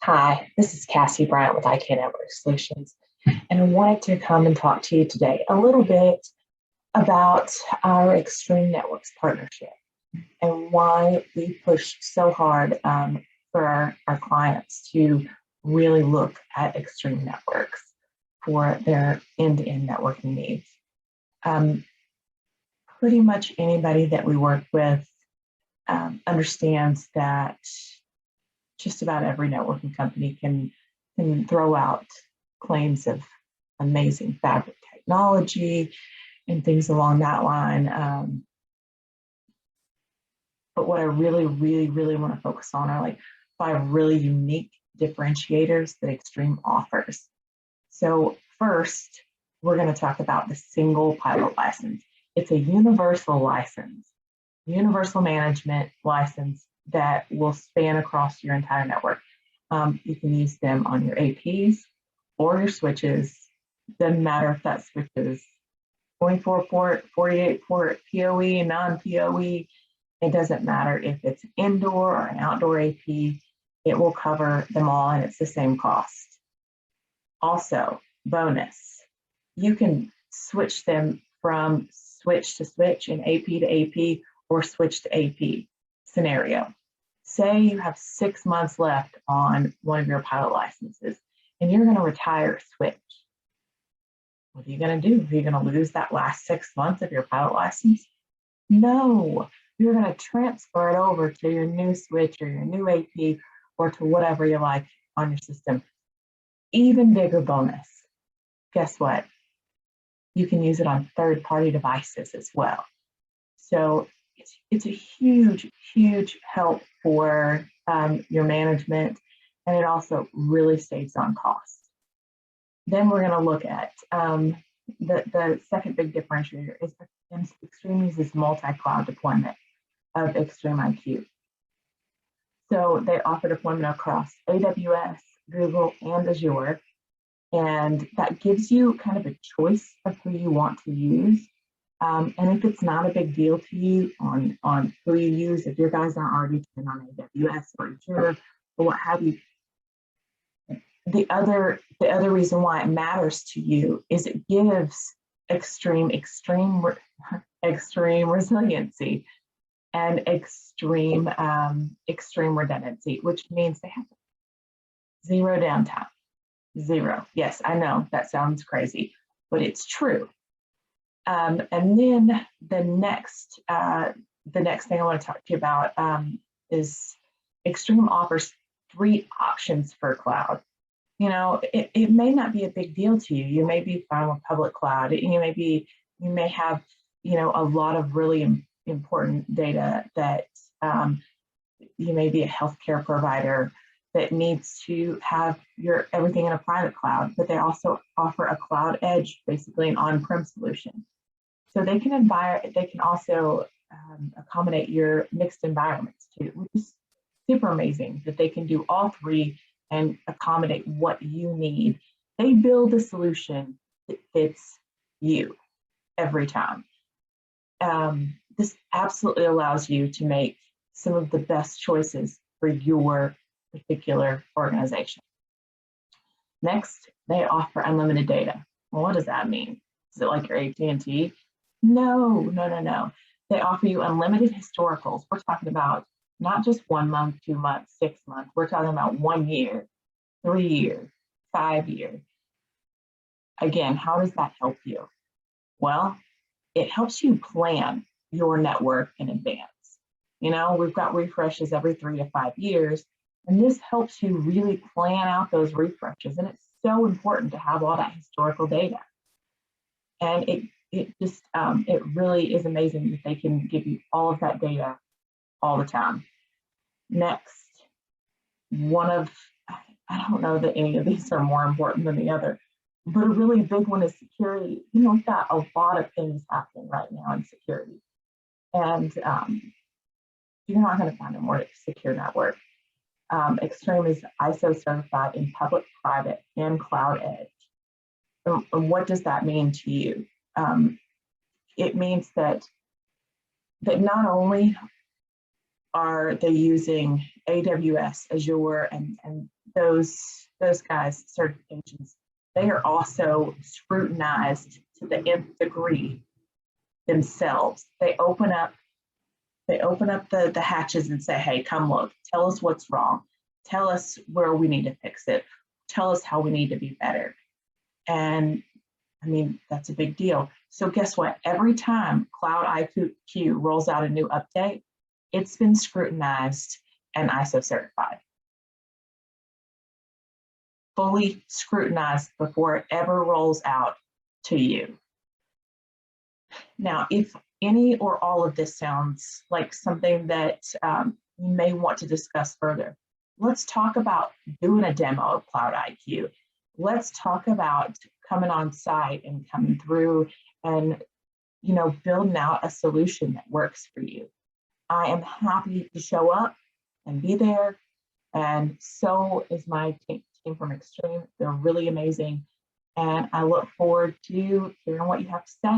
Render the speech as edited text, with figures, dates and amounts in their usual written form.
Hi, this is Cassie Bryant with IK Network Solutions, and I wanted to come and talk to you today a little bit about our Extreme Networks partnership and why we push so hard for our clients to really look at Extreme Networks for their end-to-end networking needs. Pretty much anybody that we work with understands that just about every networking company can throw out claims of amazing fabric technology and things along that line. But what I really want to focus on are like 5 really unique differentiators that Extreme offers. So first, we're going to talk about the single pilot license. It's a universal license, universal management license that will span across your entire network. You can use them on your APs or your switches. Doesn't matter if that switch is 24 port, 48 port, PoE, non-PoE. It doesn't matter if it's indoor or an outdoor AP. It will cover them all, and it's the same cost. Also, bonus, you can switch them from switch to switch and AP to AP or switch to AP scenario. Say you have 6 months left on one of your pilot licenses and you're going to retire a switch. What are you going to do? Are you going to lose that last 6 months of your pilot license? No, you're going to transfer it over to your new switch or your new AP or to whatever you like on your system. Even bigger bonus, guess what? You can use it on third-party devices as well. So it's a huge help for your management, and it also really saves on cost. Then we're going to look at the second big differentiator is Extreme uses multi-cloud deployment of Extreme IQ. So they offer deployment across AWS, Google, and Azure, and that gives you kind of a choice of who you want to use. And if it's not a big deal to you on who you use, if your guys aren't already trained on AWS or Azure or what have you, the other reason why it matters to you is it gives extreme resiliency and extreme redundancy, which means they have 0 downtime. 0. Yes, I know that sounds crazy, but it's true. And then the next thing I want to talk to you about is Extreme offers 3 options for cloud. You know, it may not be a big deal to you. You may be fine with public cloud. You may have, you know, a lot of really important data that you may be a healthcare provider that needs to have everything in a private cloud, but they also offer a cloud edge, basically an on-prem solution. So they can also accommodate your mixed environments too, which is super amazing that they can do all 3 and accommodate what you need. They build a solution that fits you every time. This absolutely allows you to make some of the best choices for your particular organization. Next, they offer unlimited data. Well, what does that mean? Is it like your AT&T? No. They offer you unlimited historicals. We're talking about not just 1 month, 2 months, 6 months. We're talking about 1 year, 3 years, 5 years. Again, how does that help you? Well, it helps you plan your network in advance. You know, we've got refreshes every 3 to 5 years, and this helps you really plan out those refreshes. And it's so important to have all that historical data. And it really is amazing that they can give you all of that data all the time. Next, I don't know that any of these are more important than the other, but a really big one is security. You know, we've got a lot of things happening right now in security. And you're not going to find a more secure network. Extreme is ISO certified in public, private, and cloud edge. And what does that mean to you? It means that not only are they using AWS, Azure, and those guys, certifications, they are also scrutinized to the nth degree themselves. They open up the hatches and say, hey, come look, tell us what's wrong. Tell us where we need to fix it. Tell us how we need to be better. And I mean, that's a big deal. So guess what? Every time Cloud IQ rolls out a new update, it's been scrutinized and ISO certified. Fully scrutinized before it ever rolls out to you. Now, if any or all of this sounds like something that you may want to discuss further, let's talk about doing a demo of Cloud IQ. Let's talk about coming on site and coming through and building out a solution that works for you. I am happy to show up and be there, and so is my team from Extreme. They're really amazing, and I look forward to hearing what you have to say.